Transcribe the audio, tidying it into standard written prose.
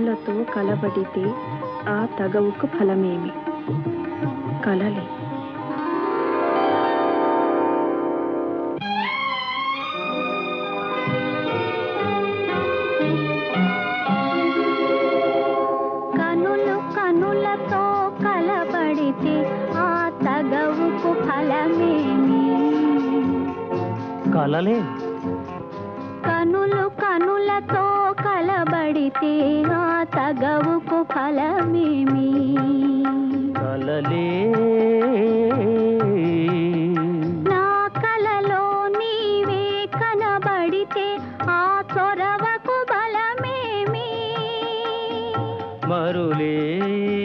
కనులతో కలబడితే ఆ తగవుకు ఫలమేమి? కలలే. కనులు కనులతో కలబడితే ఆ తగవుకు ఫలమేమి? కలలే. కనులు కనులతో కలబడితే ఆ తగవుకు ఫలమేమి? కలలే. నా కలలో నీవే కనబడితే ఆ చొరవకు బలమేమి? మరులే.